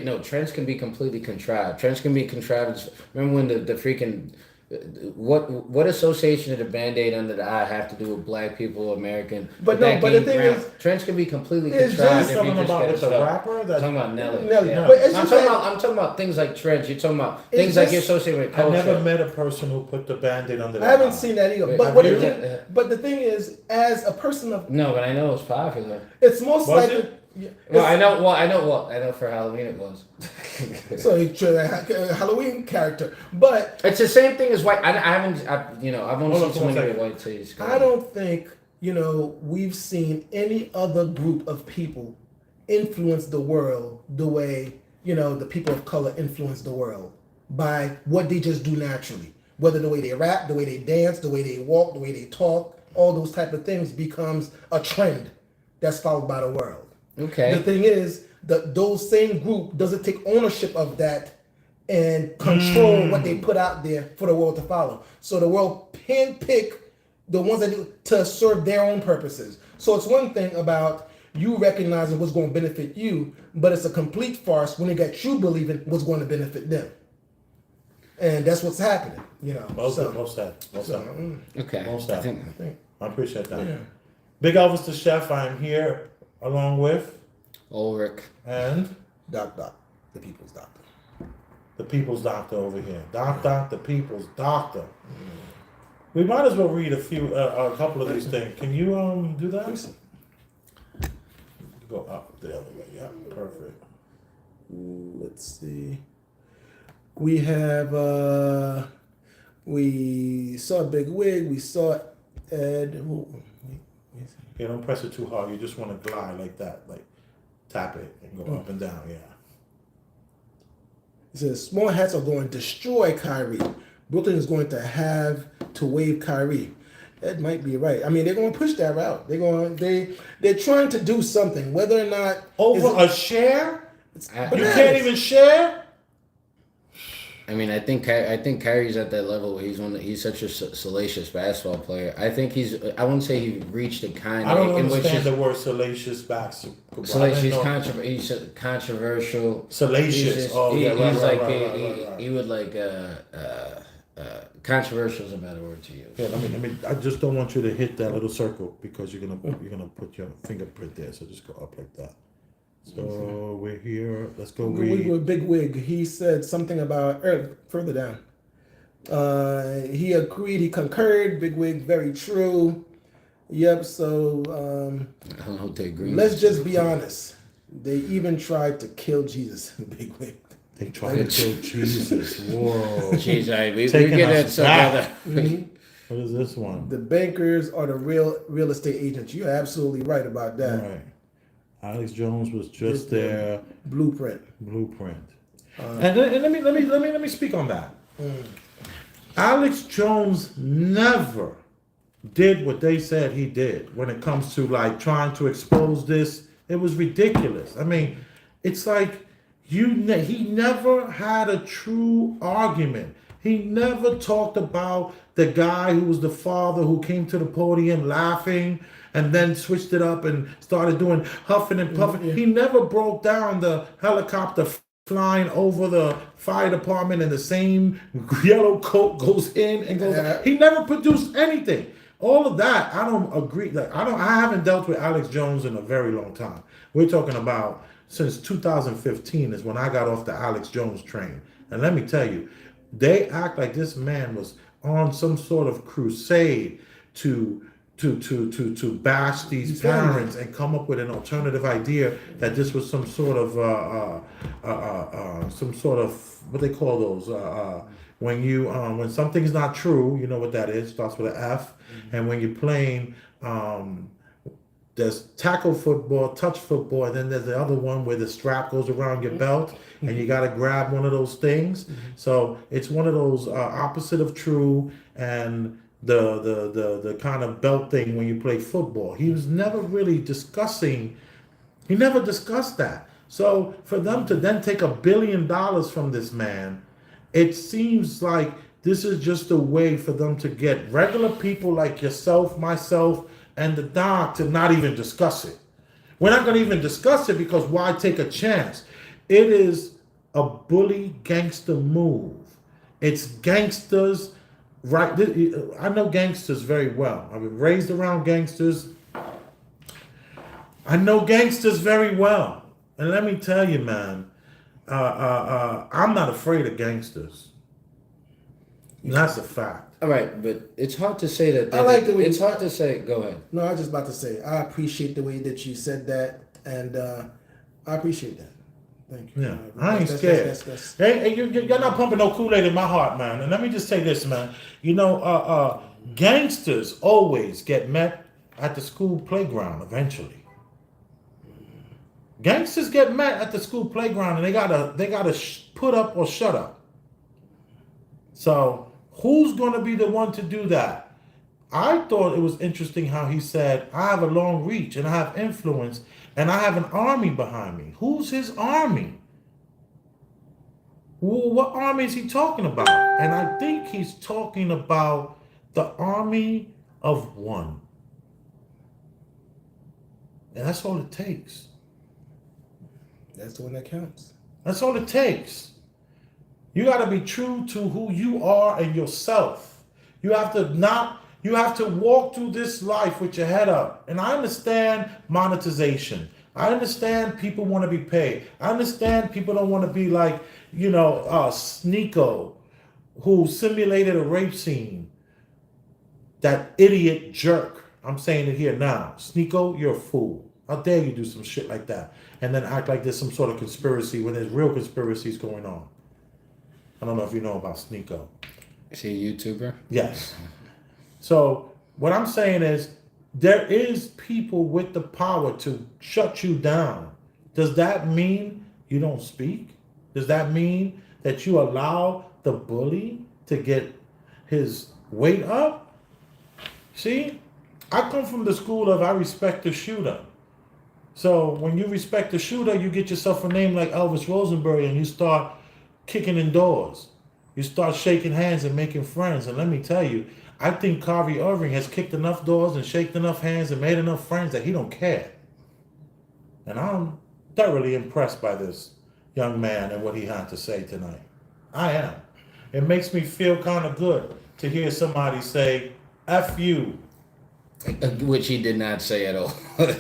C: be completely contrived. Trends can be contrived. Remember when the freaking what association did a Band-Aid under the eye have to do with black people, American?
B: But the thing is,
C: trends can be completely
B: it's
C: contrived.
A: Just something about with the rapper.
C: I'm talking about Nelly.
B: Yeah.
C: But I'm talking about things like trends. You're talking about things like you're associated with culture.
A: I never met a person who put the Band-Aid under the eye.
B: I haven't seen that either. But the thing is, as a person of
C: but I know it's popular.
B: It's most likely.
A: It?
B: Yeah,
C: I know for Halloween it was.
B: So Halloween character, but
C: it's the same thing as white. I've only seen so many white tees.
B: I don't think we've seen any other group of people influence the world the way the people of color influence the world by what they just do naturally. Whether the way they rap, the way they dance, the way they walk, the way they talk, all those type of things becomes a trend that's followed by the world.
C: Okay.
B: The thing is that those same group doesn't take ownership of that and control what they put out there for the world to follow. So the world handpick the ones that do to serve their own purposes. So it's one thing about you recognizing what's going to benefit you, but it's a complete farce when it got you believing what's going to benefit them. And that's what's happening,
A: Most
B: Okay.
A: Most
C: I think
A: I appreciate that.
B: Yeah.
A: Big Elvis the Chef. I'm here along with
C: Ulrich
A: and
B: Doc, the people's doctor.
A: the people's doctor over here. Doc, the people's doctor. We might as well read a couple of these things. Can you do that? Go up the other way. Yeah, perfect.
B: Let's see. We have we saw Big Wig. We saw Ed.
A: Yeah, don't press it too hard. You just want to glide like that, like tap it and go up and down. Yeah.
B: It says small hats are going to destroy Kyrie. Brooklyn is going to have to waive Kyrie. That might be right. I mean, they're going to push that route. They're trying to do something, whether or not
A: Over a share? You
B: bananas.
A: can't even share?
C: I mean, I think Kyrie's at that level where he's such a salacious basketball player. I think I wouldn't say he reached a kind
A: I don't
C: in which
A: understand the word salacious basketball.
C: salacious.
A: He's
C: He's controversial.
A: salacious.
C: He would like controversial is a better word to use.
A: Yeah, I just don't want you to hit that little circle because you're gonna put your fingerprint there. So just go up like that. So we're here. Let's go read.
B: With Big Wig, he said something about further down. He agreed. He concurred. Big Wig, very true. Yep. So
C: I don't know what they agree.
B: let's just be honest. They even tried to kill Jesus. Big Wig.
A: They tried to kill Jesus. Whoa.
C: Jeez, we
A: Taking
C: get
A: us
C: that some
A: back.
C: other.
A: What is this one?
B: The bankers are the real estate agents. You're absolutely right about that.
A: All right. Alex Jones was just their
B: Blueprint.
A: and let me speak on that. Alex Jones never did what they said he did when it comes to like trying to expose this. It was ridiculous. I mean, it's like he never had a true argument. He never talked about the guy who was the father who came to the podium laughing and then switched it up and started doing huffing and puffing.
B: Yeah.
A: He never broke down the helicopter flying over the fire department and the same yellow coat goes in and goes out. He never produced anything. All of that, I don't agree. Like I haven't dealt with Alex Jones in a very long time. We're talking about since 2015 is when I got off the Alex Jones train. And let me tell you, they act like this man was on some sort of crusade to bash these parents and come up with an alternative idea that this was some sort of what they call those when something's not true, you know what that is, starts with an F, and when you're playing there's tackle football, touch football, and then there's the other one where the strap goes around your belt and you got to grab one of those things. So it's one of those opposite of true and the kind of belt thing when you play football. He was never really discussing. He never discussed that. So for them to then take $1 billion from this man, it seems like this is just a way for them to get regular people like yourself, myself, and the doc to not even discuss it. We're not going to even discuss it because why take a chance? It is a bully gangster move. It's gangsters, right? I know gangsters very well. I've been raised around gangsters. I know gangsters very well. And let me tell you, man, I'm not afraid of gangsters. And that's a fact.
C: All right, but it's hard to say that.
B: I like the way
C: it's hard to say. Go ahead.
B: No, I was just about to say, I appreciate the way that you said that, and I appreciate that. Thank you.
A: Yeah, I ain't scared. Hey, you're not pumping no Kool-Aid in my heart, man. And let me just say this, man. You know, gangsters always get met at the school playground eventually. Gangsters get met at the school playground, and they gotta put up or shut up. So who's gonna be the one to do that? I thought it was interesting how he said, I have a long reach and I have influence and I have an army behind me. Who's his army? What army is he talking about? And I think he's talking about the army of one. And that's all it takes.
B: That's the one that counts.
A: That's all it takes. You got to be true to who you are and yourself. You have to walk through this life with your head up. And I understand monetization. I understand people want to be paid. I understand people don't want to be like, Sneeko, who simulated a rape scene. That idiot jerk. I'm saying it here now. Sneeko, you're a fool. How dare you do some shit like that and then act like there's some sort of conspiracy when there's real conspiracies going on. I don't know if you know about Sneeko.
C: Is he a YouTuber?
A: Yes. So what I'm saying is there is people with the power to shut you down. Does that mean you don't speak? Does that mean that you allow the bully to get his weight up? See, I come from the school of I respect the shooter. So when you respect the shooter, you get yourself a name like Elvis Rosenberg and you start kicking in doors. You start shaking hands and making friends. And let me tell you, I think Kyrie Irving has kicked enough doors and shaken enough hands and made enough friends that he don't care. And I'm thoroughly impressed by this young man and what he had to say tonight. I am. It makes me feel kind of good to hear somebody say, F you.
C: Which he did not say at all.
A: I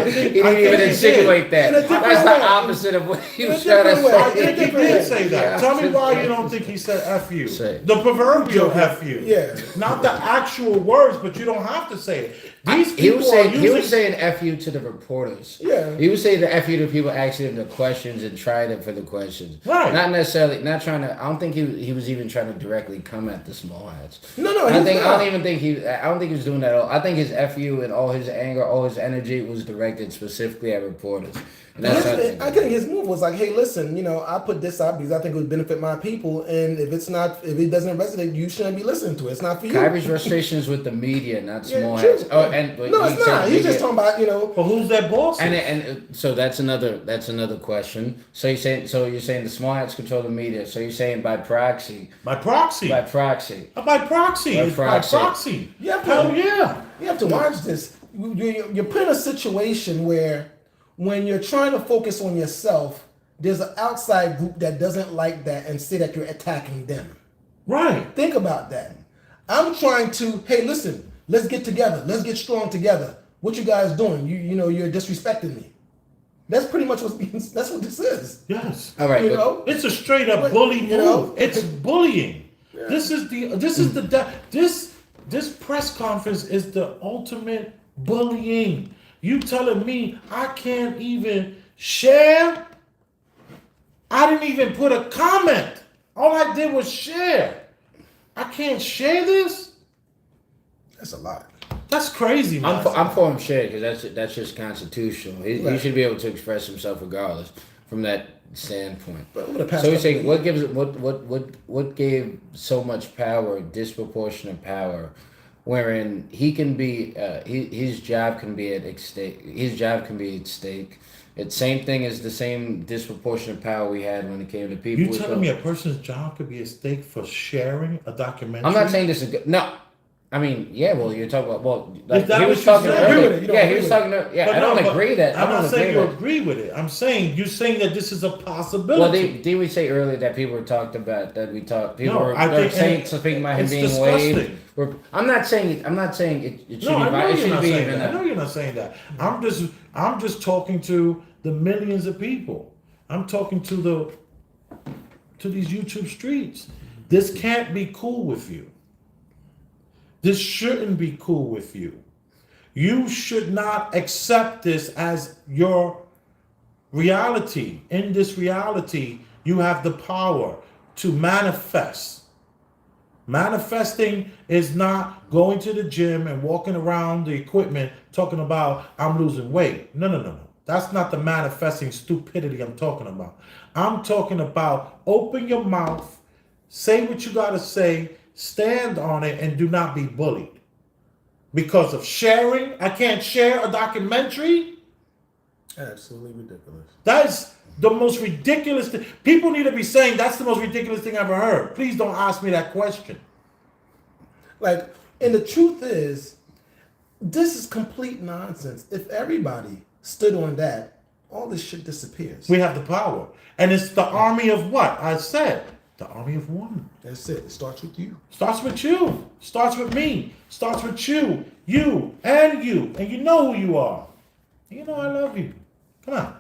A: think
C: He didn't even insinuate that.
B: In a different
C: That's
B: way.
C: the opposite of what he
B: In a
C: was trying to
B: different way.
A: I
C: say.
A: think he did say that.
C: Yeah.
A: Tell me why you don't think he said F you.
C: Say it.
A: The proverbial F you.
B: Yeah.
A: Not the actual words, but you don't have to say it. These
C: He
A: people
C: was saying
A: are using...
C: he was saying F you to the reporters.
B: Yeah.
C: He was saying the F you to people asking him the questions and trying them for the questions.
A: Right.
C: Not necessarily not trying to I don't think he was even trying to directly come at the small hats.
B: No, he's
C: I
B: not.
C: don't think he was doing that at all. I think his F you and all his anger, all his energy was directed specifically at reporters. And that's what
B: I think his move was like, hey, listen, I put this out because I think it would benefit my people, and if it doesn't resonate, you shouldn't be listening to it. It's not for you.
C: Kyrie's frustrations with the media, not
B: Yeah,
C: small
B: true.
C: hats. Oh, and but
B: No,
C: he
B: it's
C: said
B: not. He's
C: media.
B: just talking about,
A: But who's that boss?
C: And so that's another question. So you're saying the small hats control the media. So you're saying by proxy.
A: By proxy.
C: By proxy.
A: By proxy.
C: By
A: It's
C: proxy.
A: by proxy.
B: You have to-
A: Hell yeah.
B: you have to watch this. You're put in a situation where when you're trying to focus on yourself, there's an outside group that doesn't like that and say that you're attacking them.
A: Right.
B: Think about that. I'm trying to, hey, listen, let's get together. Let's get strong together. What you guys doing? You're disrespecting me. That's pretty much that's what this is.
A: Yes.
C: All right.
A: It's a straight up
B: But,
A: bully
B: you know,
A: move. It's bullying. This press conference is the ultimate bullying. You telling me I can't even share? I didn't even put a comment. All I did was share. I can't share this?
B: That's a lot.
A: That's crazy, man.
C: I'm for him sharing because that's just constitutional. He
B: Right.
C: should be able to express himself regardless from that standpoint.
B: But over the past
C: So he's
B: couple
C: saying
B: of
C: what gave so much power, disproportionate power, wherein he can be his job can be at stake. His job can be at stake. It's same thing as the same disproportionate power we had when it came to people.
A: You telling me a person's job could be at stake for sharing a documentary?
C: I'm not saying this is good. No. I mean, yeah, well, you're talking about,
A: Is that
C: he
A: what
C: was
A: you
C: talking
A: said?
C: earlier.
B: Agree with it. You don't
C: Yeah, he
B: agree
C: was
B: with
C: talking,
B: it.
C: yeah,
A: But
C: I don't
A: no,
C: agree that.
A: I'm
C: I
A: not
C: don't
A: saying
C: agree
A: you
C: that.
A: agree with it. I'm saying you're saying that this is a possibility.
C: Well, did we say earlier that people were talked about that we talked? People
A: No,
C: were
A: I think
C: saying
A: it's
C: something about him
A: it's
C: being
A: disgusting.
C: waived. I'm not saying it should
A: No, I
C: be.
A: know
C: It
A: you're
C: should
A: not
C: be
A: saying
C: even
A: that. I know you're not saying that. I'm just talking to the millions of people. I'm talking to these YouTube streets. This can't be cool with you. This shouldn't be cool with you. You should not accept this as your reality. In this reality, you have the power to manifest. Manifesting is not going to the gym and walking around the equipment talking about, I'm losing weight. No. That's not the manifesting stupidity I'm talking about. I'm talking about open your mouth, say what you got to say, stand on it, and do not be bullied. Because of sharing, I can't share a documentary.
B: Absolutely ridiculous.
A: That's the most ridiculous thing. People need to be saying that's the most ridiculous thing I've ever heard. Please don't ask me that question.
B: Like, and the truth is, this is complete nonsense. If everybody stood on that, all this shit disappears.
A: We have the power. And it's the army of what? I said, the army of one.
B: That's it. It starts with you.
A: Starts with you. Starts with me. Starts with you. You. And you. And you know who you are. You know I love you. Come on.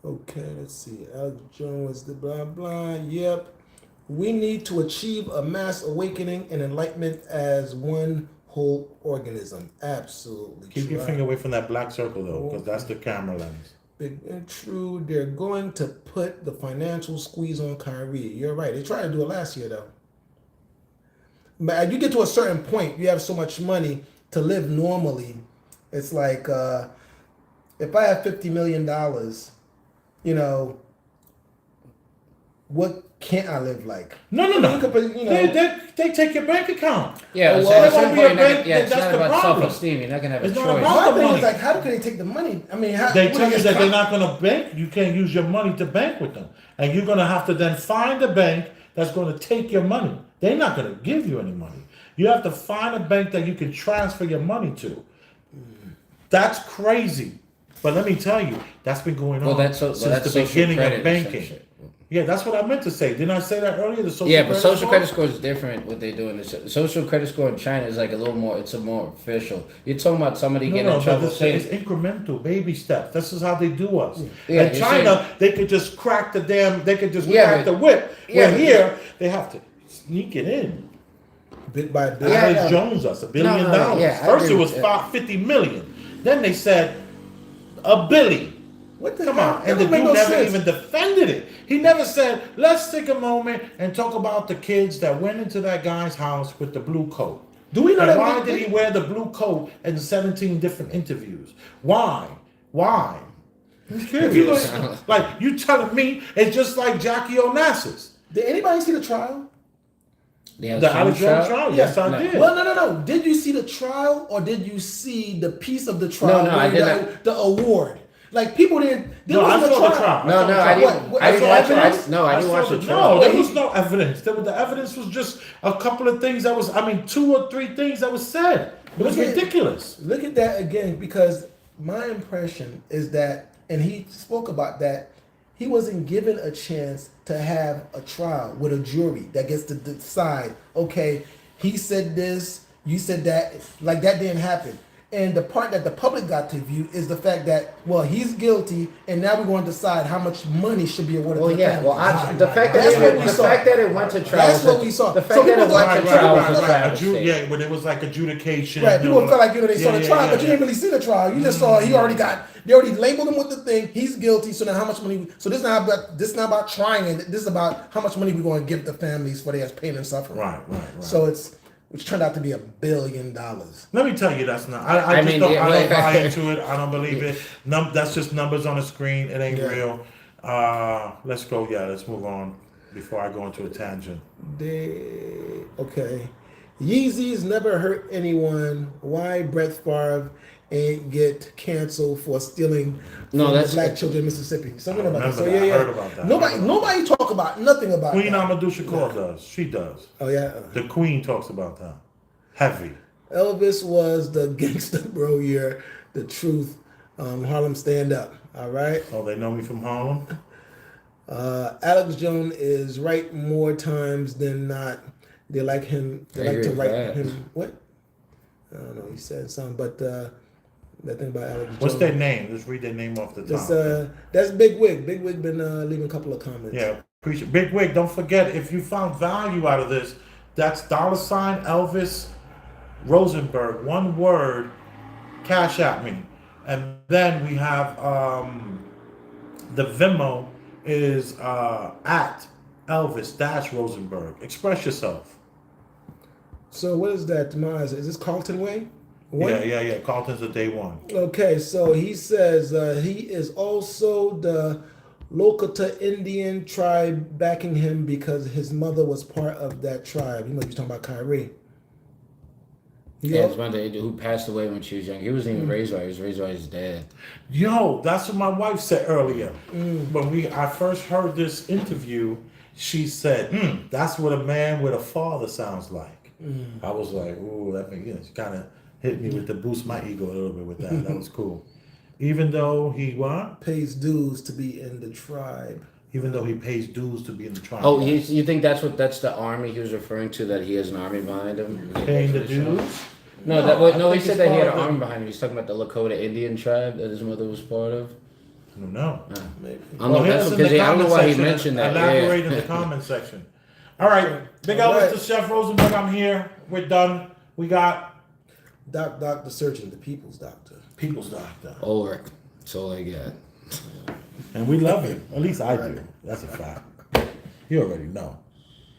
B: Okay, let's see. Alex Jones, the blah blah. Yep. We need to achieve a mass awakening and enlightenment as one whole organism. Absolutely.
A: Keep your
B: true.
A: finger away from that black circle, though, because that's the camera lens.
B: Big and true. They're going to put the financial squeeze on Kyrie. You're right. They tried to do it last year, though. But as you get to a certain point, you have so much money to live normally. It's like if I have $50 million, what can't I live like?
A: No.
B: You could, you know,
A: They take your bank account.
C: Yeah,
B: well,
C: so at
A: that
C: some
A: won't be
C: point,
A: a
C: you're not
A: bank-
C: gonna, yeah, it's
A: that's
C: not
A: the
C: about
A: problem.
C: self-esteem. You're not gonna have
A: It's
C: a
A: not
C: choice.
A: about-
B: my
A: the
B: thing
A: money.
B: is like, how can they take the money? I mean, how,
A: They
B: what
A: tell you
B: is
A: that they're
B: con-
A: not going to bank. You can't use your money to bank with them, and you're going to have to then find a bank that's going to take your money. They're not going to give you any money. You have to find a bank that you can transfer your money to. That's crazy. But let me tell you, that's been going on
C: That's
A: since
C: social
A: the beginning
C: credit
A: of
C: and some
A: banking.
C: shit.
A: Yeah, that's what I meant to say. Didn't I say that earlier? The social
C: Yeah, but
A: credit
C: social
A: score?
C: credit score is different. What they do in the social credit score in China is like a little more. It's a more official. You're talking about somebody getting in
A: But
C: trouble
A: it's
C: saying.
A: incremental, baby steps. This is how they do us.
C: Yeah,
A: in
C: you're
A: China,
C: saying-
A: they could just crack the damn. They could just
C: Yeah,
A: crack
C: but-
A: the whip.
C: yeah,
A: Where
C: but-
A: here, they have to sneak it in.
B: bit by bit?
C: Yeah,
A: Alex
C: yeah.
A: Jones us $1 billion.
C: No, yeah, I
A: First it
C: agree
A: was
C: with that.
A: 50 million. Then they said a billy.
B: What the
A: Come
B: hell?
A: on,
B: That
A: and the
B: don't make
A: dude
B: no
A: never
B: sense.
A: even defended it. He never said, "Let's take a moment and talk about the kids that went into that guy's house with the blue coat."
B: Do we know
A: And
B: that?
A: why did he wear the blue coat in 17 different interviews? Why? Why? I'm curious. Like you telling me it's just like Jackie Onassis.
B: Did anybody see the trial?
C: Yeah,
A: The Alex Jones trial? Yes, I
C: No.
A: did.
B: Well, no. Did you see the trial or did you see the piece of the trial?
C: No, I
B: where
C: didn't.
B: the award. Like people didn't. There
A: No, I
B: wasn't a
A: saw the trial.
C: No, no, I didn't.
B: What,
C: I didn't
B: saw
C: watch it.
B: evidence?
C: I didn't watch the
A: No,
C: trial.
A: there was no evidence. The evidence was just a couple of things that was, 2 or 3 things that was said. It was
B: Look at-
A: ridiculous.
B: Look at that again, because my impression is that, and he spoke about that, he wasn't given a chance to have a trial with a jury that gets to decide, okay, he said this, you said that, like that didn't happen. And the part that the public got to view is the fact that, well, he's guilty, and now we're going to decide how much money should be awarded
C: Well,
B: to the
C: yeah.
B: family.
C: Well, the fact that
B: That's what we
C: the
B: saw.
C: fact that it went to trial.
B: That's what we saw.
C: The
B: So
C: fact that
B: people
C: it
B: thought-
C: went to
B: right,
C: trial
B: right,
C: was a
B: right.
C: travesty.
A: Yeah, when it was like adjudication.
B: Right, people
A: you know,
B: felt like they saw the
A: yeah,
B: trial,
A: yeah,
B: but you
A: yeah.
B: didn't really see the trial. You just saw they already labeled him with the thing. He's guilty. So now how much money? So this is not about trying it. This is about how much money we're going to give the families for their pain and suffering.
A: Right.
B: So which turned out to be $1 billion.
A: Let me tell you, that's not. I
C: I
A: just
C: mean,
A: don't.
C: yeah,
A: I don't
C: like-
A: buy into it. I don't believe it. That's just numbers on the screen. It ain't
B: Yeah.
A: real. Let's go. Yeah, let's move on before I go into a tangent.
B: Okay. Yeezys never hurt anyone. Why Brett Favre ain't get canceled for stealing
C: No,
B: from
C: that's-
B: the black children in Mississippi? Something
A: I
B: about that. So
A: remember
B: yeah,
A: that. I
B: yeah.
A: heard about that.
B: Nobody talk about nothing about
A: Queen
B: that.
A: Amadou Shakur does. She does.
B: Oh yeah.
A: The Queen talks about that. Heavy.
B: Elvis was the gangster bro year, the truth. Harlem stand up. All right.
A: Oh, they know me from Harlem.
B: Alex Jones is right more times than not. They like him. They
C: I
B: like
C: agree
B: to
C: with
B: write
C: that.
B: him. What? I don't know. He said something, but that thing about Alex Jones.
A: What's their name? Let's read their name off the top.
B: That's Big Wig. Big Wig been leaving a couple of comments.
A: Yeah, appreciate Big Wig. Don't forget, if you found value out of this, that's $ Elvis Rosenberg. One word, cash at me. And then we have the Venmo is at Elvis Rosenberg. Express yourself.
B: So what is that, Maz? Is this Carlton Way? One?
A: Yeah. Carlton's a day one.
B: Okay, so he says he is also the Lokota Indian tribe backing him because his mother was part of that tribe. You might be talking about Kyrie.
C: Yeah, his mother who passed away when she was young. He wasn't even raised by her. He was raised by his dad.
A: Yo, that's what my wife said earlier. When I first heard this interview, she said, that's what a man with a father sounds like. I was like, ooh, that makes kind of hit me with the boost my ego a little bit with that. That was cool. Even though he what?
B: Pays dues to be in the tribe.
A: Even though he pays dues to be in the tribe.
C: Oh, you think that's the army he was referring to? That he has an army behind him?
A: Paying the dues?
C: No,
A: I
C: he
A: think
C: said
A: it's
C: that he had
A: part
C: an
A: of
C: army behind him. He's talking about the Lakota Indian tribe that his mother was part of.
A: I don't know.
B: Maybe.
C: I don't know,
A: hit
C: that's
A: us in
C: because
A: the
C: I don't know
A: comment
C: why he
A: section.
C: mentioned that.
A: Elaborate in
C: Yeah.
A: the comment section. All right. Big
B: All
A: Elvis
B: right.
A: to Chef Rosenberg. I'm here. We're done. We got
B: Doc the surgeon, the people's doctor.
A: People's Doctor.
C: Ulrich. That's all I got.
A: And we love him. At least I do. That's a fact. You already know.